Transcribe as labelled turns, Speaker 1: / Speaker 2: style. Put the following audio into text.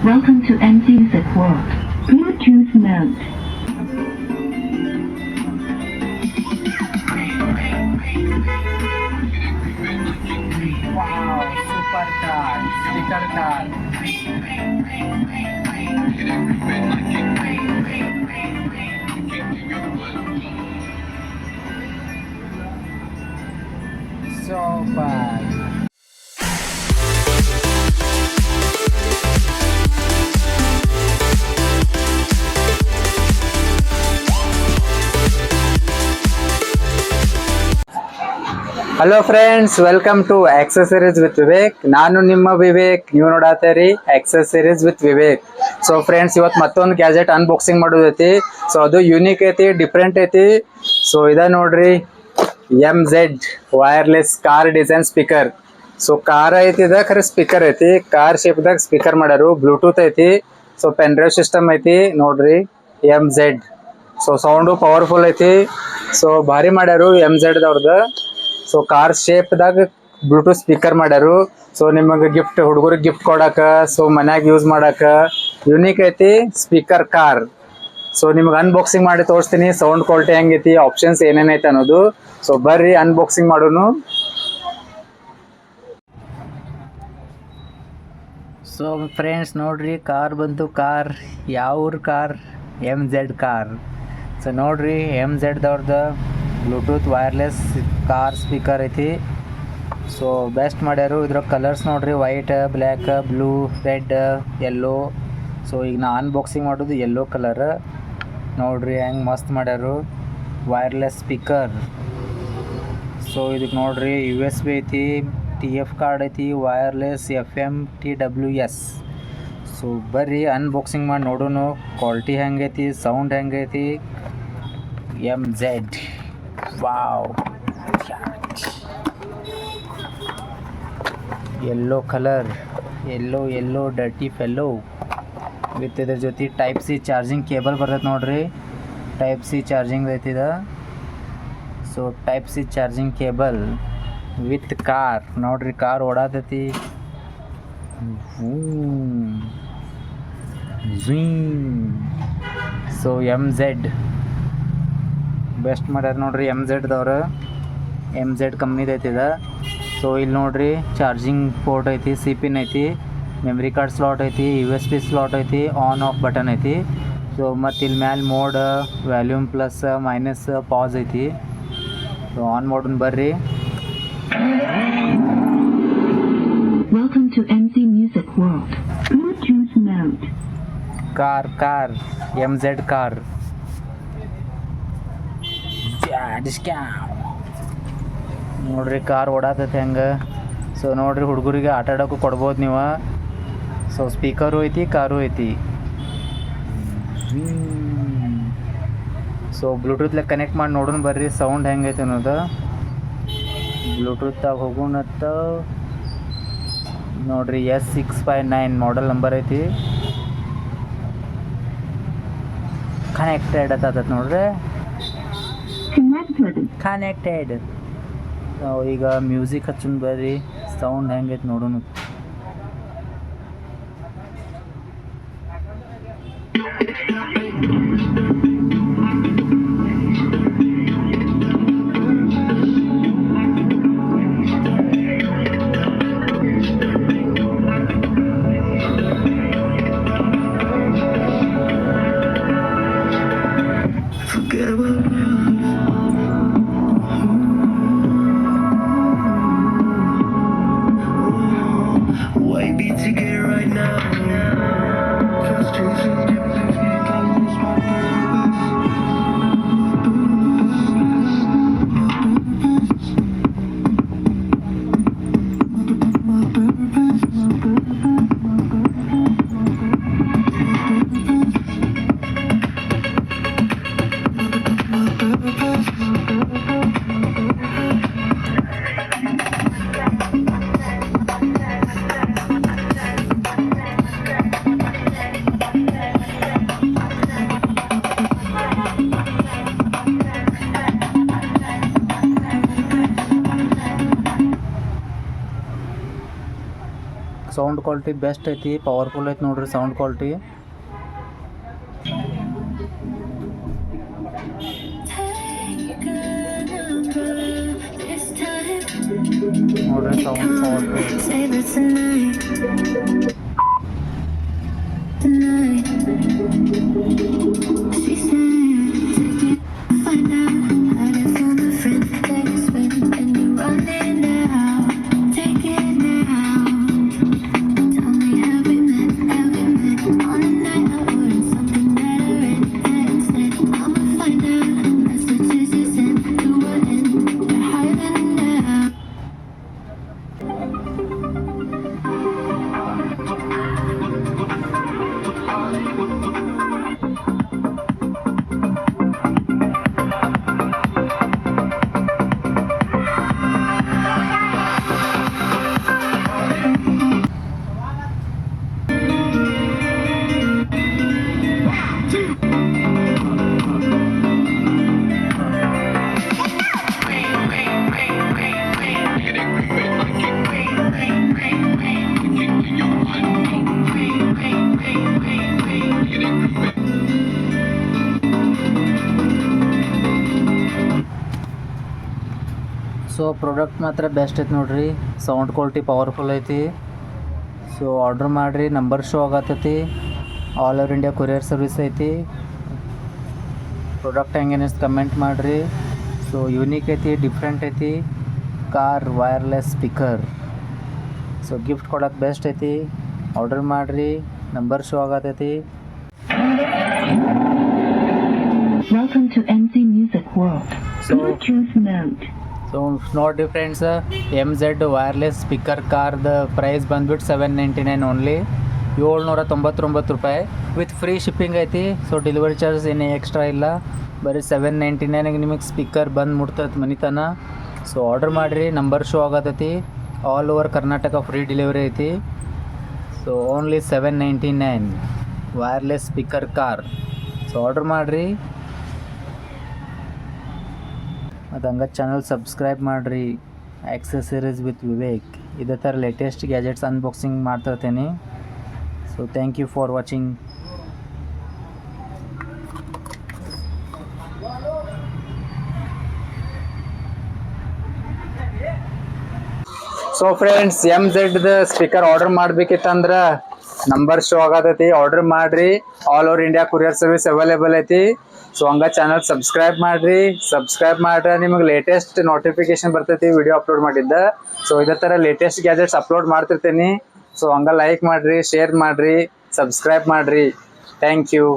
Speaker 1: Welcome to MC Music World. Bluetooth mode.
Speaker 2: Wow, super car, sticker car. So bad. Hello friends, welcome to accessories with Vivek. ನಾನು ನಿಮ್ಮ ವಿವೇಕ್, ನೀವು ನೋಡತ್ತೀರಿ accessories with Vivek. So friends, ಇವತ್ತು ಮತ್ತೊಂದು gadget unboxing ಮಾಡೋದೈತಿ. So ಅದು unique ಐತಿ, different ಐತಿ. ಸೊ ಇದ ನೋಡ್ರಿ, MZ wireless car design speaker. So car ಐತಿ, ಇದ ಖರೆ ಸ್ಪೀಕರ್ ಐತಿ. ಕಾರ್ ಶೇಪ್ದಾಗ ಸ್ಪೀಕರ್ ಮಾಡ್ಯಾರು. ಬ್ಲೂಟೂತ್ ಐತಿ. ಸೊ ಪೆನ್ ಡ್ರೈವ್ ಸಿಸ್ಟಮ್ ಐತಿ ನೋಡ್ರಿ, MZ. ಸೊ ಸೌಂಡು ಪವರ್ಫುಲ್ ಐತಿ. ಸೊ ಭಾರಿ ಮಾಡ್ಯಾರು MZ ದವ್ರದ್ದು. ಸೊ ಕಾರ್ ಶೇಪ್ದಾಗ ಬ್ಲೂಟೂತ್ ಸ್ಪೀಕರ್ ಮಾಡ್ಯಾರು. ಸೊ ನಿಮಗೆ ಗಿಫ್ಟ್, ಹುಡುಗರಿಗೆ ಗಿಫ್ಟ್ ಕೊಡಾಕ, ಸೊ ಮನ್ಯಾಗ ಯೂಸ್ ಮಾಡಾಕ ಯುನೀಕ್ ಐತಿ ಸ್ಪೀಕರ್ ಕಾರ್. ಸೊ ನಿಮ್ಗೆ ಅನ್ಬಾಕ್ಸಿಂಗ್ ಮಾಡಿ ತೋರಿಸ್ತೀನಿ, ಸೌಂಡ್ ಕ್ವಾಲಿಟಿ ಹೆಂಗೈತಿ, ಆಪ್ಷನ್ಸ್ ಏನೇನೈತೆ ಅನ್ನೋದು. ಸೊ ಬರ್ರಿ ಅನ್ಬಾಕ್ಸಿಂಗ್ ಮಾಡೋನು. ಸೊ ಫ್ರೆಂಡ್ಸ್ ನೋಡ್ರಿ, ಕಾರ್ ಬಂತು. ಕಾರ್ ಯಾವ ಕಾರ್? MZ car. ಸೊ ನೋಡ್ರಿ, MZ ದವ್ರದ್ದು ಬ್ಲೂಟೂತ್ ವೈರ್ಲೆಸ್ ಕಾರ್ ಸ್ಪೀಕರ್ ಐತಿ. ಸೊ ಬೆಸ್ಟ್ ಮಾಡ್ಯಾರು. ಇದ್ರ ಕಲರ್ಸ್ ನೋಡ್ರಿ, white, black, blue, red, yellow. So ಈಗ ನಾ ಅನ್ಬಾಕ್ಸಿಂಗ್ ಮಾಡೋದು ಯೆಲ್ಲೋ ಕಲರ್. ನೋಡ್ರಿ ಹೆಂಗೆ ಮಸ್ತ್ ಮಾಡ್ಯಾರು ವೈರ್ಲೆಸ್ ಸ್ಪೀಕರ್. ಸೊ ಇದಕ್ಕೆ ನೋಡ್ರಿ USB ಐತಿ, TF ಕಾರ್ಡ್ ಐತಿ, ವೈರ್ಲೆಸ್ FM TWS. ಸೊ ಬರ್ರಿ ಅನ್ಬಾಕ್ಸಿಂಗ್ ಮಾಡಿ ನೋಡೋನು ಕ್ವಾಲಿಟಿ ಹೆಂಗೈತಿ, ಸೌಂಡ್ ಹೆಂಗೈತಿ. MZ. Wow, yellow colour, yellow dirty fellow. With ಇದ್ರ ಜೊತೆ ಟೈಪ್ ಸಿ ಚಾರ್ಜಿಂಗ್ ಕೇಬಲ್ ಬರ್ತೈತೆ ನೋಡ್ರಿ. ಟೈಪ್ ಸಿ ಚಾರ್ಜಿಂಗ್ ಐತಿದ. So type C charging cable with car. ನೋಡ್ರಿ ಕಾರ್ ಓಡಾತೈತಿ. ಸೊ MZ ಬೆಸ್ಟ್ ಮಾಡ್ಯಾರ ನೋಡ್ರಿ MZ ದವ್ರು. MZ ಕಂಪ್ನಿದು ಐತಿದ. ಸೊ ಇಲ್ಲಿ ನೋಡ್ರಿ ಚಾರ್ಜಿಂಗ್ ಪೋರ್ಟ್ ಐತಿ, ಪಿನ್ ಐತಿ, ಮೆಮ್ರಿ ಕಾರ್ಡ್ ಸ್ಲಾಟ್ ಐತಿ, USB ಸ್ಲಾಟ್ ಐತಿ, ಆನ್ ಆಫ್ ಬಟನ್ ಐತಿ. ಸೊ ಮತ್ತು ಇಲ್ಲಿ ಮ್ಯಾಲೆ mode, volume plus minus, pass ಐತಿ. ಸೊ ಆನ್ ಮಾಡೋಣ ಬರ್ರಿ.
Speaker 1: Welcome to MC Music World. Bluetooth mode.
Speaker 2: Car MZ car. ನೋಡ್ರಿ ಕಾರ್ ಓಡಾತೈತೆ ಹೆಂಗೆ. ಸೊ ನೋಡ್ರಿ, ಹುಡುಗರಿಗೆ ಆಟ ಆಡೋಕ್ಕೂ ಕೊಡ್ಬೋದು ನೀವು. ಸೊ ಸ್ಪೀಕರು ಐತಿ, ಕಾರು ಐತಿ. ಸೊ ಬ್ಲೂಟೂತ್ಲೆ ಕನೆಕ್ಟ್ ಮಾಡಿ ನೋಡೋಣ ಬರ್ರಿ ಸೌಂಡ್ ಹೆಂಗೈತೆ ಅನ್ನೋದು. ಬ್ಲೂಟೂತ್ದಾಗ ಹೋಗೋಣತ್ತ. ನೋಡ್ರಿ S659 ಮಾಡೆಲ್ ನಂಬರ್ ಐತಿ. ಕನೆಕ್ಟೆಡ್ ಅತ್ತದ ನೋಡ್ರಿ, ಕನೆಕ್ಟೆಡ್. ಈಗ ಮ್ಯೂಸಿಕ್ ಹಚ್ಚೋಣ ಬರ್ರಿ, ಸೌಂಡ್ ಹೆಂಗೈತೆ ನೋಡೋಣ. ಸೌಂಡ್ ಕ್ವಾಲಿಟಿ ಬೆಸ್ಟ್ ಐತಿ, ಪವರ್ಫುಲ್ ಐತಿ ನೋಡ್ರಿ ಸೌಂಡ್ ಕ್ವಾಲಿಟಿ. ನೋಡ್ರಿ ಸೌಂಡ್ ಸೊ ಪ್ರಾಡಕ್ಟ್ ಮಾತ್ರ ಬೆಸ್ಟ್ ಐತಿ ನೋಡ್ರಿ, ಸೌಂಡ್ ಕ್ವಾಲಿಟಿ ಪವರ್ಫುಲ್ ಐತಿ. ಸೊ ಆರ್ಡ್ರ್ ಮಾಡಿರಿ, ನಂಬರ್ ಶೋ ಆಗತ್ತೈತಿ. All over India courier service ಐತಿ. ಪ್ರಾಡಕ್ಟ್ ಹೆಂಗೇನಿಸ್ ಕಮೆಂಟ್ ಮಾಡಿರಿ. ಸೊ ಯೂನಿಕ್ ಐತಿ, ಡಿಫ್ರೆಂಟ್ ಐತಿ. Car wireless speaker. So gift ಕೊಡೋಕೆ ಬೆಸ್ಟ್ ಐತಿ. ಆರ್ಡರ್ ಮಾಡಿರಿ, ನಂಬರ್ ಶೋ ಆಗತ್ತೈತಿ.
Speaker 1: Welcome to MC Music World. Bluetooth mode.
Speaker 2: So ನೋಡಿರಿ ಫ್ರೆಂಡ್ಸ್, MZ ವೈರ್ಲೆಸ್ ಸ್ಪೀಕರ್ ಕಾರ್ದ ಪ್ರೈಸ್ ಬಂದ್ಬಿಟ್ಟು $799 ಓನ್ಲಿ, 799 ರೂಪಾಯಿ ವಿತ್ ಫ್ರೀ ಶಿಪ್ಪಿಂಗ್ ಐತಿ. ಸೊ ಡೆಲಿವರಿ ಚಾರ್ಜಸ್ ಏನೇ ಎಕ್ಸ್ಟ್ರಾ ಇಲ್ಲ, ಬರೀ $799 ನಿಮಗೆ ಸ್ಪೀಕರ್ ಬಂದು ಮುಟ್ತದೆ ಮನಿತನ. ಸೊ ಆರ್ಡರ್ ಮಾಡಿರಿ, ನಂಬರ್ ಶೋ ಆಗತ್ತೈತಿ. All over Karnataka free delivery ಐತಿ. So only $799 wireless speaker car. So order ಮಾಡಿರಿ. ಮತ್ತು ಹಂಗೆ ಚಾನಲ್ ಸಬ್ಸ್ಕ್ರೈಬ್ ಮಾಡಿರಿ, ಆಕ್ಸೆಸರೀಸ್ ವಿತ್ ವಿವೇಕ್. ಇದೇ ಥರ ಲೇಟೆಸ್ಟ್ ಗ್ಯಾಜೆಟ್ಸ್ ಅನ್ಬಾಕ್ಸಿಂಗ್ ಮಾಡ್ತಿರ್ತೀನಿ. So thank you for watching. So friends, MZ speaker order ಮಾಡ್ಬೇಕಿತ್ತಂದ್ರೆ ನಂಬರ್ ಶೋ ಆಗತೈತಿ, ಆರ್ಡರ್ ಮಾಡಿರಿ. All over India courier service available ಐತಿ. ಸೊ ಹಂಗೆ ಚಾನಲ್ ಸಬ್ಸ್ಕ್ರೈಬ್ ಮಾಡ್ರೆ ನಿಮಗೆ ಲೇಟೆಸ್ಟ್ ನೋಟಿಫಿಕೇಶನ್ ಬರ್ತೈತಿ ವಿಡಿಯೋ ಅಪ್ಲೋಡ್ ಮಾಡಿದ್ದ. ಸೊ ಇದೇ ಥರ ಲೇಟೆಸ್ಟ್ ಗ್ಯಾಜೆಟ್ಸ್ ಅಪ್ಲೋಡ್ ಮಾಡ್ತಿರ್ತೀನಿ. ಸೊ ಹಂಗೆ ಲೈಕ್ ಮಾಡಿರಿ, ಶೇರ್ ಮಾಡಿರಿ, ಸಬ್ಸ್ಕ್ರೈಬ್ ಮಾಡಿರಿ. Thank you.